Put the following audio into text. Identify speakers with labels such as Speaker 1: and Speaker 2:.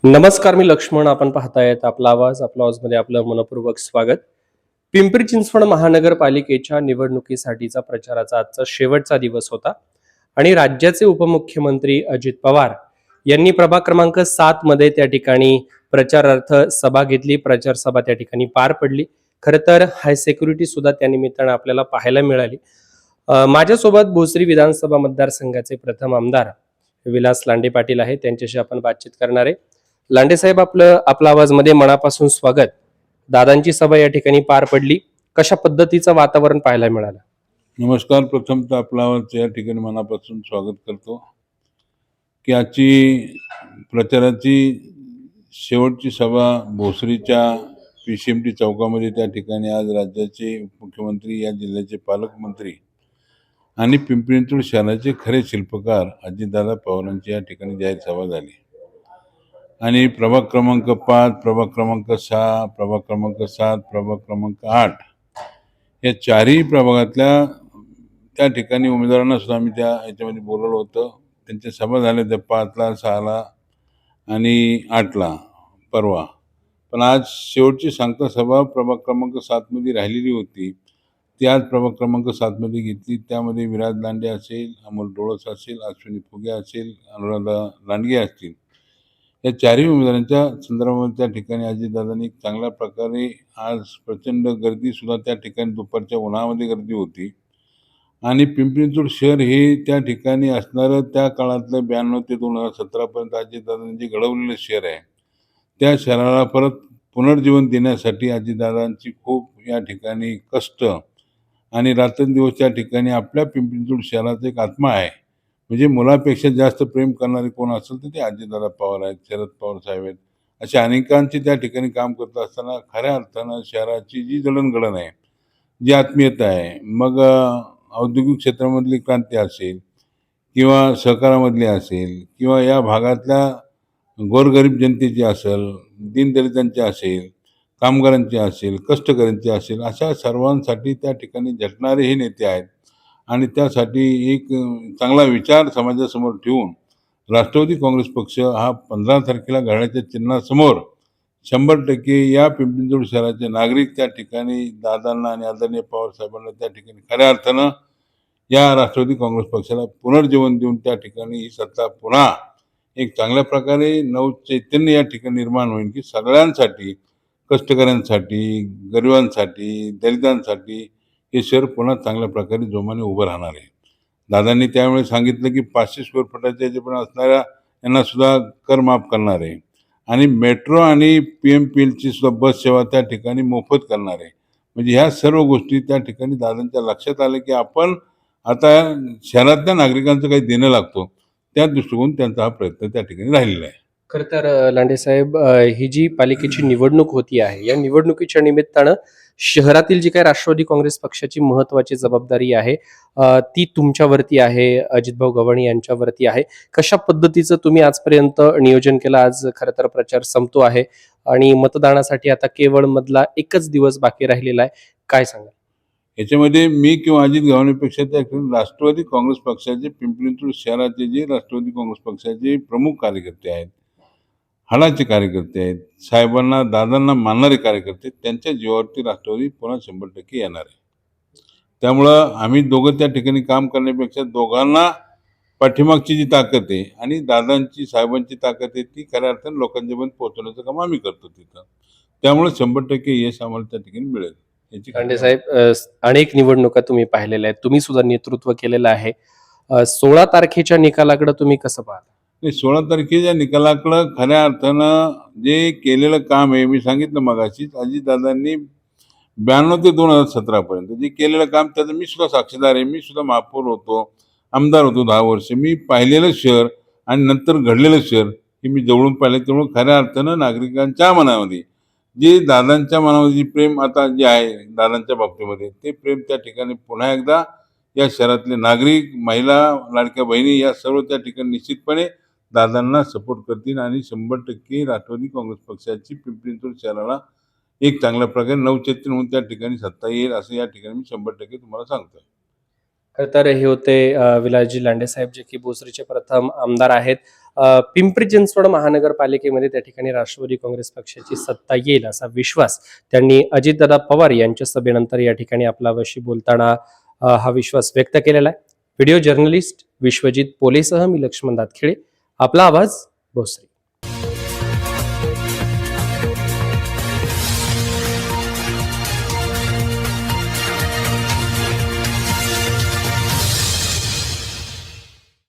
Speaker 1: नमस्कार, मी लक्ष्मण. आपण पाहतायत आपला आवाजमध्ये आपलं मनपूर्वक स्वागत. पिंपरी चिंचवड महानगरपालिकेच्या निवडणुकीसाठीचा प्रचाराचा आजचा शेवटचा दिवस होता आणि राज्याचे उपमुख्यमंत्री अजित पवार यांनी प्रभाग क्रमांक 7 मध्ये त्या ठिकाणी प्रचारार्थ सभा घेतली. प्रचार सभा त्या ठिकाणी पार पडली. खरं तर हाय सिक्युरिटी सुद्धा त्या निमित्तानं आपल्याला पाहायला मिळाली. माझ्यासोबत भोसरी विधानसभा मतदारसंघाचे प्रथम आमदार विलास लांडे पाटील आहे. त्यांच्याशी आपण बातचीत करणार आहे. लांडे साहेब, आपला आवाजमध्ये मनापासून स्वागत. दादांची सभा या ठिकाणी पार पडली. कशा पद्धतीचं वातावरण पाहायला मिळालं?
Speaker 2: नमस्कार. प्रथमतः आपला या ठिकाणी मनापासून स्वागत करतो की आजची प्रचाराची शेवटची सभा भोसरीच्या PCMT चौकामध्ये त्या ठिकाणी आज राज्याचे मुख्यमंत्री, या जिल्ह्याचे पालकमंत्री आणि पिंपरी चिंचवड शहराचे खरे शिल्पकार अजितदादा पवारांची या ठिकाणी जाहीर सभा झाली. आणि प्रभाग क्रमांक 5, प्रभाग क्रमांक 6, प्रभाग क्रमांक 7, प्रभाग क्रमांक 8 या चारही प्रभागातल्या त्या ठिकाणी उमेदवारांना सुद्धा आम्ही त्या याच्यामध्ये बोलवलं होतं. त्यांच्या सभा झाल्या त्या 5ला, 6ला आणि 8ला परवा. पण आज शेवटची सांगता सभा प्रभाग क्रमांक 7मध्ये राहिलेली होती. ती आज प्रभाग क्रमांक 7मध्ये घेतली. त्यामध्ये विराज लांडे असेल, अमोल डोळस असेल, अश्विनी फुगे असेल, अनुराधा लांडगे असतील, या चारही उमेदवारांच्या संदर्भात त्या ठिकाणी अजितदादांनी चांगल्या प्रकारे आज प्रचंड गर्दी सुद्धा त्या ठिकाणी दुपारच्या उन्हामध्ये गर्दी होती. आणि पिंपरी चिंचवड शहर हे त्या ठिकाणी असणारं त्या काळातलं 92 ते 2017 पर्यंत अजितदादांनी जे घडवलेलं शहर आहे, त्या शहराला परत पुनर्जीवन देण्यासाठी अजितदादांची खूप या ठिकाणी कष्ट आणि रात्रंदिवस त्या ठिकाणी आपल्या पिंपरी चिंचवड शहराचा एक आत्मा आहे. म्हणजे मुलापेक्षा जास्त प्रेम करणारे कोण असेल तर ते अजितदादा पवार आहेत, शरद पवार साहेब आहेत. अशा अनेकांचे त्या ठिकाणी काम करत असताना खऱ्या अर्थानं शहराची जी जडणघडण आहे, जी आत्मीयता आहे, मग औद्योगिक क्षेत्रामधली क्रांती असेल किंवा सहकारामधली असेल किंवा या भागातल्या गोरगरीब जनतेची असेल, दीनदलितांची असेल, कामगारांची असेल, कष्टकऱ्यांची असेल, अशा सर्वांसाठी त्या ठिकाणी झटणारे हे नेते आहेत. आणि त्यासाठी एक चांगला विचार समाजासमोर ठेवून राष्ट्रवादी काँग्रेस पक्ष हा 15 तारखेला घड्याळाच्या चिन्हासमोर 100% या पिंपरी चिंचवड शहराचे नागरिक त्या ठिकाणी दादांना आणि आदरणीय पवार साहेबांना त्या ठिकाणी खऱ्या अर्थानं या राष्ट्रवादी काँग्रेस पक्षाला पुनर्जीवन देऊन त्या ठिकाणी ही सत्ता पुन्हा एक चांगल्या प्रकारे नवचैतन्य या ठिकाणी निर्माण होईल की सगळ्यांसाठी, कष्टकऱ्यांसाठी, गरिबांसाठी, दलितांसाठी हे शहर पुन्हा चांगल्या प्रकारे जोमाने उभं राहणार आहे. दादांनी त्यावेळी सांगितलं की 500 स्क्वेअर फुटाच्या जे पण असणाऱ्या यांना सुद्धा कर माफ करणार आहे आणि मेट्रो आणि PMPLची सुद्धा बस सेवा त्या ठिकाणी मोफत करणार आहे. म्हणजे ह्या सर्व गोष्टी त्या ठिकाणी दादांच्या लक्षात आलं की आपण आता शहरातल्या नागरिकांचं काही देणं लागतो, त्या दृष्टिकोन त्यांचा हा प्रयत्न त्या ठिकाणी राहिलेला आहे.
Speaker 1: खरं तर लांडे साहेब, ही जी पालिकेची निवडणूक होती आहे, या निवडणुकीच्या निमित्तानं शहरातील जी काही राष्ट्रवादी काँग्रेस पक्षाची महत्वाची जबाबदारी आहे, ती तुमच्यावरती आहे, अजितभाऊ गव्हाणे यांच्यावरती आहे. कशा पद्धतीचं तुम्ही आजपर्यंत नियोजन केलं? आज खरं तर प्रचार संपतो आहे आणि मतदानासाठी आता केवळ मधला एकच दिवस बाकी राहिलेला आहे. काय सांगाल?
Speaker 2: याच्यामध्ये मी किंवा अजित गव्हाणेपेक्षा त्या राष्ट्रवादी काँग्रेस पक्षाचे पिंपरी चिंचवड शहराचे जे राष्ट्रवादी काँग्रेस पक्षाचे प्रमुख कार्यकर्ते आहेत, हाडाचे कार्यकर्ते आहेत, साहेबांना दादांना मानणारे कार्यकर्ते, त्यांच्या जीवावरती राष्ट्रवादी पुन्हा 100% येणार आहे. त्यामुळं आम्ही दोघं त्या ठिकाणी काम करण्यापेक्षा दोघांना पाठीमागची जी ताकद आहे आणि दादांची, साहेबांची ताकद आहे, ती खऱ्या अर्थानं लोकांच्यापर्यंत पोहोचवण्याचं काम आम्ही करतो तिथं. त्यामुळे 100% यश आम्हाला त्या ठिकाणी मिळेल याची
Speaker 1: लांडे
Speaker 2: खात्री
Speaker 1: साहेब, अनेक निवडणुका तुम्ही पाहिलेल्या आहेत, तुम्ही सुद्धा नेतृत्व केलेलं आहे. 16 तारखेच्या निकालाकडे तुम्ही कसं पाहता?
Speaker 2: नाही, 16 तारखेच्या निकालाकडं खऱ्या अर्थानं जे केलेलं काम आहे, मी सांगितलं मगाशीच, अजितदादांनी 92 ते 2017 पर्यंत जे केलेलं काम त्याचं मी सुद्धा साक्षीदार आहे. मी सुद्धा महापौर होतो, आमदार होतो 10 वर्ष. मी पाहिलेलं शहर आणि नंतर घडलेलं शहर हे मी जवळून पाहिलं. त्यामुळे खऱ्या अर्थानं नागरिकांच्या मनामध्ये जे दादांच्या मनामध्ये जे प्रेम आता जे आहे दादांच्या बाबतीमध्ये, ते प्रेम त्या ठिकाणी पुन्हा एकदा या शहरातले नागरिक, महिला, लाडक्या बहिणी या सर्व त्या ठिकाणी निश्चितपणे दादांना सपोर्ट करतील आणि 100% राष्ट्रवादी काँग्रेस पक्षाची पिंपरी चिंचवड शहराला एक चांगल्या प्रकारे नवचैतन्य होऊन त्या ठिकाणी सत्ता येईल, असं या ठिकाणी मी 100% तुम्हाला सांगतोय.
Speaker 1: खरं तर हे होते विलासजी लांडे साहेब, जे की भोसरीचे प्रथम आमदार आहेत. पिंपरी चिंचवड महानगरपालिकेमध्ये त्या ठिकाणी राष्ट्रवादी काँग्रेस पक्षाची सत्ता येईल असा विश्वास त्यांनी अजितदादा पवार यांच्या सभेनंतर या ठिकाणी आपल्याशी बोलताना हा विश्वास व्यक्त केलेला आहे. व्हिडिओ जर्नलिस्ट विश्वजित पोलेसह मी लक्ष्मण दातखिळे, आपला आवाज, भोसरी.